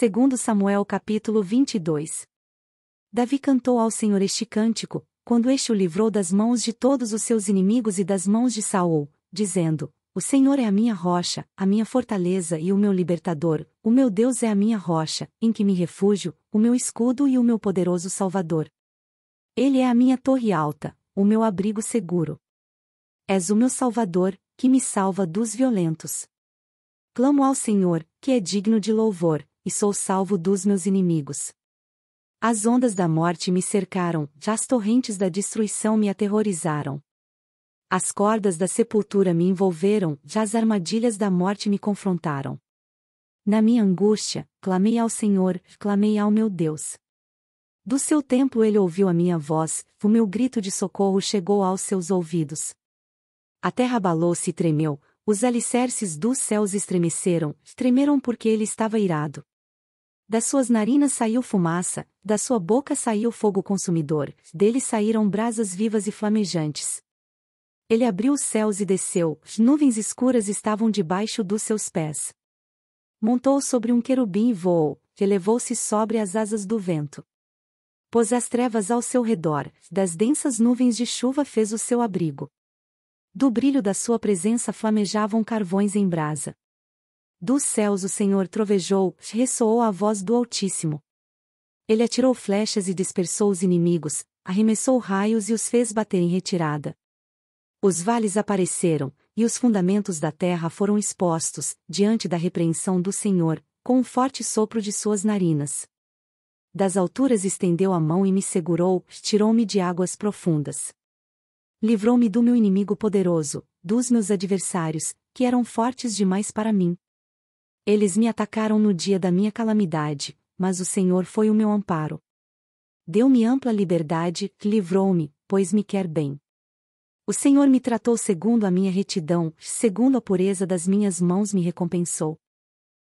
Segundo Samuel capítulo 22. Davi cantou ao Senhor este cântico, quando este o livrou das mãos de todos os seus inimigos e das mãos de Saul, dizendo: O Senhor é a minha rocha, a minha fortaleza e o meu libertador, o meu Deus é a minha rocha, em que me refúgio, o meu escudo e o meu poderoso Salvador. Ele é a minha torre alta, o meu abrigo seguro. És o meu Salvador, que me salva dos violentos. Clamo ao Senhor, que é digno de louvor, e sou salvo dos meus inimigos. As ondas da morte me cercaram, já as torrentes da destruição me aterrorizaram. As cordas da sepultura me envolveram, já as armadilhas da morte me confrontaram. Na minha angústia, clamei ao Senhor, clamei ao meu Deus. Do seu templo ele ouviu a minha voz, o meu grito de socorro chegou aos seus ouvidos. A terra abalou-se e tremeu, os alicerces dos céus estremeram porque ele estava irado. Das suas narinas saiu fumaça, da sua boca saiu fogo consumidor, dele saíram brasas vivas e flamejantes. Ele abriu os céus e desceu, nuvens escuras estavam debaixo dos seus pés. Montou sobre um querubim e voou, elevou-se sobre as asas do vento. Pôs as trevas ao seu redor, das densas nuvens de chuva fez o seu abrigo. Do brilho da sua presença flamejavam carvões em brasa. Dos céus o Senhor trovejou, ressoou a voz do Altíssimo. Ele atirou flechas e dispersou os inimigos, arremessou raios e os fez bater em retirada. Os vales apareceram, e os fundamentos da terra foram expostos, diante da repreensão do Senhor, com um forte sopro de suas narinas. Das alturas estendeu a mão e me segurou, tirou-me de águas profundas. Livrou-me do meu inimigo poderoso, dos meus adversários, que eram fortes demais para mim. Eles me atacaram no dia da minha calamidade, mas o Senhor foi o meu amparo. Deu-me ampla liberdade, livrou-me, pois me quer bem. O Senhor me tratou segundo a minha retidão, segundo a pureza das minhas mãos me recompensou.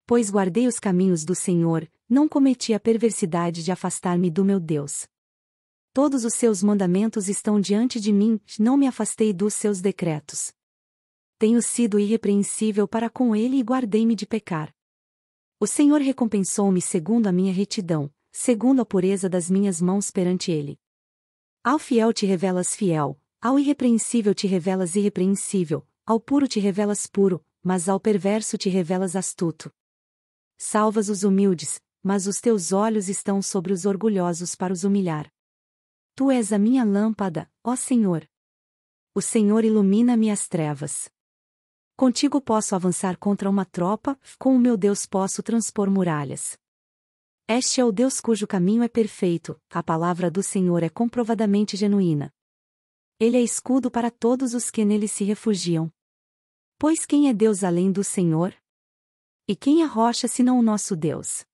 Pois guardei os caminhos do Senhor, não cometi a perversidade de afastar-me do meu Deus. Todos os seus mandamentos estão diante de mim, não me afastei dos seus decretos. Tenho sido irrepreensível para com ele e guardei-me de pecar. O Senhor recompensou-me segundo a minha retidão, segundo a pureza das minhas mãos perante ele. Ao fiel te revelas fiel, ao irrepreensível te revelas irrepreensível, ao puro te revelas puro, mas ao perverso te revelas astuto. Salvas os humildes, mas os teus olhos estão sobre os orgulhosos para os humilhar. Tu és a minha lâmpada, ó Senhor. O Senhor ilumina-me as trevas. Contigo posso avançar contra uma tropa, com o meu Deus posso transpor muralhas. Este é o Deus cujo caminho é perfeito, a palavra do Senhor é comprovadamente genuína. Ele é escudo para todos os que nele se refugiam. Pois quem é Deus além do Senhor? E quem é rocha senão o nosso Deus?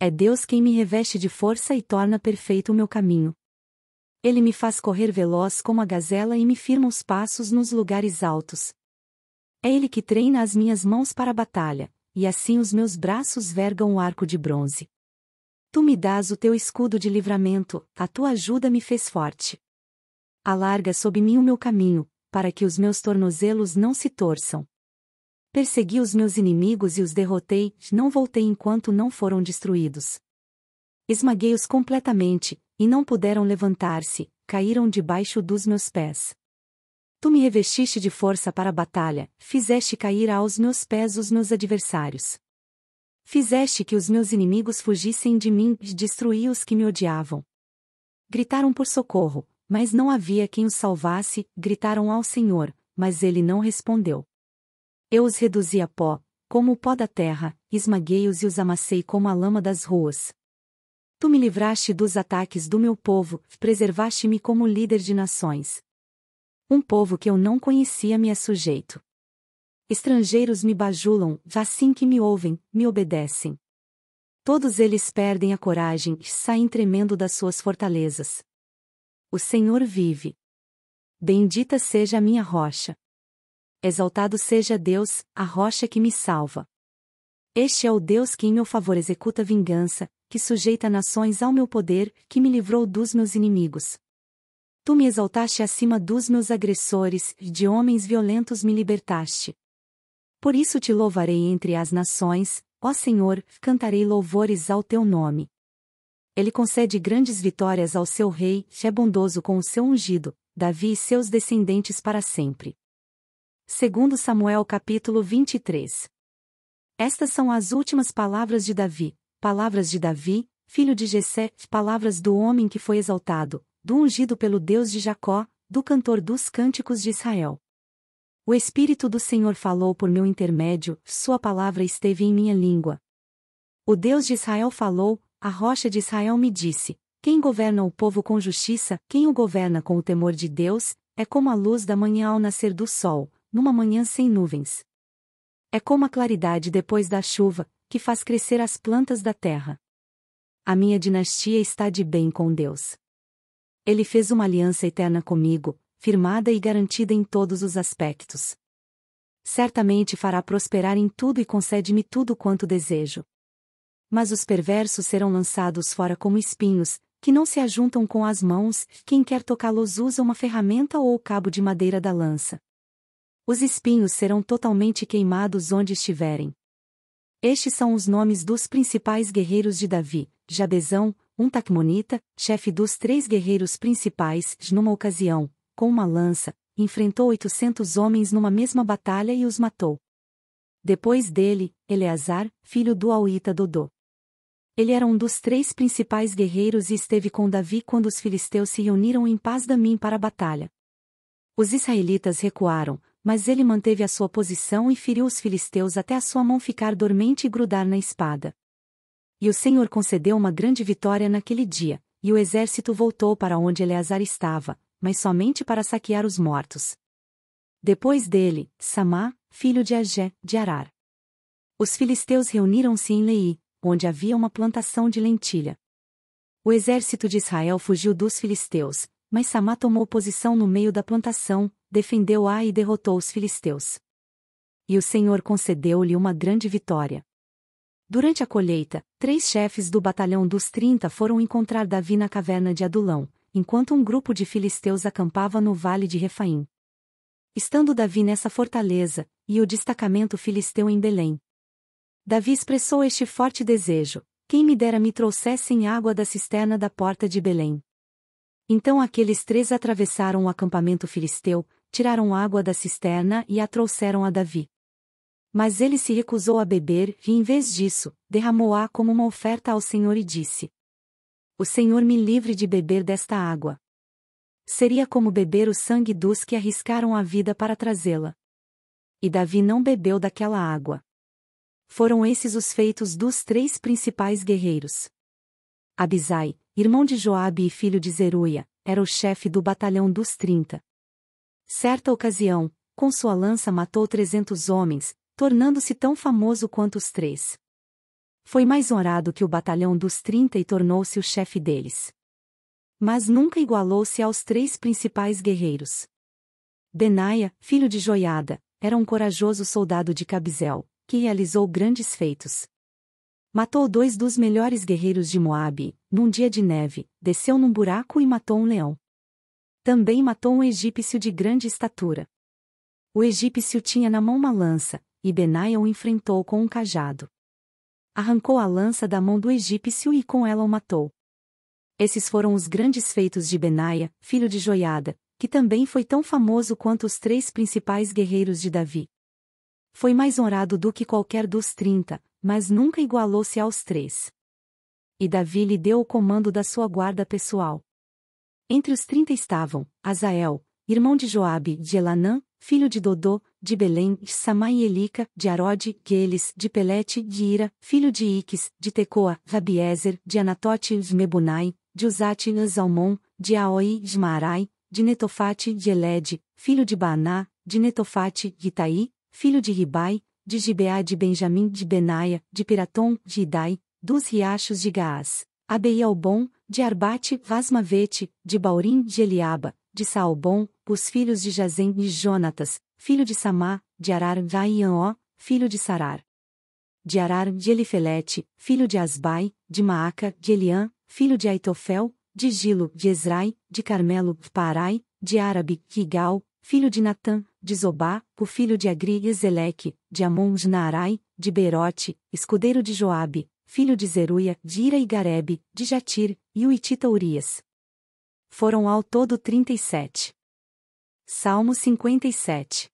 É Deus quem me reveste de força e torna perfeito o meu caminho. Ele me faz correr veloz como a gazela e me firma os passos nos lugares altos. É Ele que treina as minhas mãos para a batalha, e assim os meus braços vergam o arco de bronze. Tu me dás o teu escudo de livramento, a tua ajuda me fez forte. Alarga sob mim o meu caminho, para que os meus tornozelos não se torçam. Persegui os meus inimigos e os derrotei, não voltei enquanto não foram destruídos. Esmaguei-os completamente, e não puderam levantar-se, caíram debaixo dos meus pés. Tu me revestiste de força para a batalha, fizeste cair aos meus pés os meus adversários. Fizeste que os meus inimigos fugissem de mim, destruí os que me odiavam. Gritaram por socorro, mas não havia quem os salvasse, gritaram ao Senhor, mas ele não respondeu. Eu os reduzi a pó, como o pó da terra, esmaguei-os e os amassei como a lama das ruas. Tu me livraste dos ataques do meu povo, preservaste-me como líder de nações. Um povo que eu não conhecia me é sujeito. Estrangeiros me bajulam, assim que me ouvem, me obedecem. Todos eles perdem a coragem e saem tremendo das suas fortalezas. O Senhor vive. Bendita seja a minha rocha. Exaltado seja Deus, a rocha que me salva. Este é o Deus que em meu favor executa vingança, que sujeita nações ao meu poder, que me livrou dos meus inimigos. Tu me exaltaste acima dos meus agressores, e de homens violentos me libertaste. Por isso te louvarei entre as nações, ó Senhor, cantarei louvores ao teu nome. Ele concede grandes vitórias ao seu rei, é bondoso com o seu ungido, Davi e seus descendentes para sempre. Segundo Samuel capítulo 23. Estas são as últimas palavras de Davi, filho de Jessé, palavras do homem que foi exaltado, do ungido pelo Deus de Jacó, do cantor dos cânticos de Israel. O Espírito do Senhor falou por meu intermédio, sua palavra esteve em minha língua. O Deus de Israel falou, a rocha de Israel me disse: quem governa o povo com justiça, quem o governa com o temor de Deus, é como a luz da manhã ao nascer do sol, numa manhã sem nuvens. É como a claridade depois da chuva, que faz crescer as plantas da terra. A minha dinastia está de bem com Deus. Ele fez uma aliança eterna comigo, firmada e garantida em todos os aspectos. Certamente fará prosperar em tudo e concede-me tudo quanto desejo. Mas os perversos serão lançados fora como espinhos, que não se ajuntam com as mãos, quem quer tocá-los usa uma ferramenta ou o cabo de madeira da lança. Os espinhos serão totalmente queimados onde estiverem. Estes são os nomes dos principais guerreiros de Davi: Jabezão, um Tacmonita, chefe dos 3 guerreiros principais, numa ocasião, com uma lança, enfrentou 800 homens numa mesma batalha e os matou. Depois dele, Eleazar, filho do Auita Dodô. Ele era um dos 3 principais guerreiros e esteve com Davi quando os filisteus se reuniram em Pas-damim para a batalha. Os israelitas recuaram, mas ele manteve a sua posição e feriu os filisteus até a sua mão ficar dormente e grudar na espada. E o Senhor concedeu uma grande vitória naquele dia, e o exército voltou para onde Eleazar estava, mas somente para saquear os mortos. Depois dele, Samá, filho de Agé, de Arar. Os filisteus reuniram-se em Leí, onde havia uma plantação de lentilha. O exército de Israel fugiu dos filisteus, mas Samá tomou posição no meio da plantação, defendeu-a e derrotou os filisteus. E o Senhor concedeu-lhe uma grande vitória. Durante a colheita, 3 chefes do batalhão dos 30 foram encontrar Davi na caverna de Adulão, enquanto um grupo de filisteus acampava no vale de Refaim. Estando Davi nessa fortaleza, e o destacamento filisteu em Belém. Davi expressou este forte desejo: quem me dera me trouxessem água da cisterna da porta de Belém. Então aqueles 3 atravessaram o acampamento filisteu, tiraram água da cisterna e a trouxeram a Davi. Mas ele se recusou a beber e, em vez disso, derramou-a como uma oferta ao Senhor e disse: o Senhor me livre de beber desta água. Seria como beber o sangue dos que arriscaram a vida para trazê-la. E Davi não bebeu daquela água. Foram esses os feitos dos 3 principais guerreiros. Abisai, irmão de Joabe e filho de Zeruia, era o chefe do batalhão dos 30. Certa ocasião, com sua lança matou 300 homens, tornando-se tão famoso quanto os 3. Foi mais honrado que o batalhão dos 30 e tornou-se o chefe deles. Mas nunca igualou-se aos 3 principais guerreiros. Benaia, filho de Joiada, era um corajoso soldado de Cabzel, que realizou grandes feitos. Matou 2 dos melhores guerreiros de Moabe, num dia de neve, desceu num buraco e matou um leão. Também matou um egípcio de grande estatura. O egípcio tinha na mão uma lança, e Benaia o enfrentou com um cajado. Arrancou a lança da mão do egípcio e com ela o matou. Esses foram os grandes feitos de Benaia, filho de Joiada, que também foi tão famoso quanto os 3 principais guerreiros de Davi. Foi mais honrado do que qualquer dos 30, mas nunca igualou-se aos 3. E Davi lhe deu o comando da sua guarda pessoal. Entre os 30 estavam Azael, irmão de Joabe, de Elanã, filho de Dodô, de Belém, de Samá e Elica, de Arode, Gueles, de Pelete, de Ira, filho de Iques, de Tecoa, Rabiezer, de Anatote, de Mebunai, de Uzate, de Zalmon, de Aoi, de Maarai, de Netofate, de Elede, filho de Baaná, de Netofate, de Itaí, filho de Ribai, de Gibeá de Benjamim, de Benaia, de Piratom, de Idai, dos riachos de Gaás, Abeialbom, de Arbate, Vasmavete, de Baurim, de Eliaba, de Saalbom, os filhos de Jazem e Jonatas, filho de Samá, de Arar, Vaianó, filho de Sarar. De Arar, de Elifelete, filho de Asbai, de Maaca, de Eliã, filho de Aitofel, de Gilo, de Ezrai, de Carmelo, de Parai, de Árabe, de Igal, filho de Natã, de Zobá, o filho de Agri e Zeleque, de Amon de Naarai, de Beerote, escudeiro de Joabe, filho de Zeruia, de Ira e Garebe, de Jatir, e o Itita Urias. Foram ao todo 37. Salmo 57.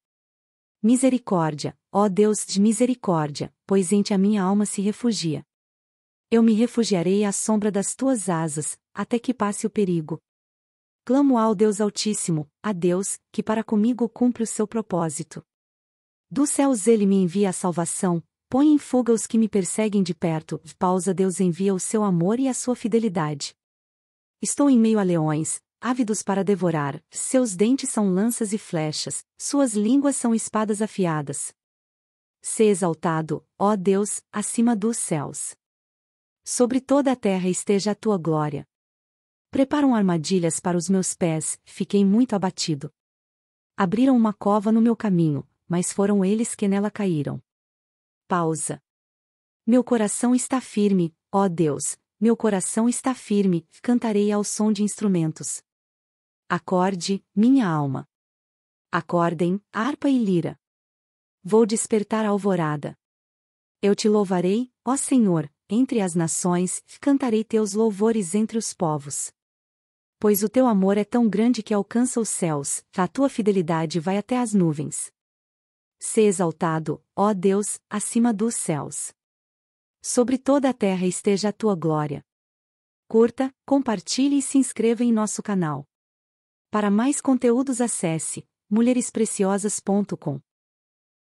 Misericórdia, ó Deus de misericórdia, pois em ti a minha alma se refugia. Eu me refugiarei à sombra das tuas asas, até que passe o perigo. Clamo ao Deus Altíssimo, a Deus, que para comigo cumpre o seu propósito. Dos céus ele me envia a salvação, põe em fuga os que me perseguem de perto, pausa Deus envia o seu amor e a sua fidelidade. Estou em meio a leões, ávidos para devorar, seus dentes são lanças e flechas, suas línguas são espadas afiadas. Sê exaltado, ó Deus, acima dos céus. Sobre toda a terra esteja a tua glória. Preparam armadilhas para os meus pés, fiquei muito abatido. Abriram uma cova no meu caminho, mas foram eles que nela caíram. Pausa. Meu coração está firme, ó Deus, meu coração está firme, cantarei ao som de instrumentos. Acorde, minha alma. Acordem, harpa e lira. Vou despertar a alvorada. Eu te louvarei, ó Senhor, entre as nações, cantarei teus louvores entre os povos. Pois o teu amor é tão grande que alcança os céus, a tua fidelidade vai até as nuvens. Sê exaltado, ó Deus, acima dos céus. Sobre toda a terra esteja a tua glória. Curta, compartilhe e se inscreva em nosso canal. Para mais conteúdos acesse mulherespreciosas.com.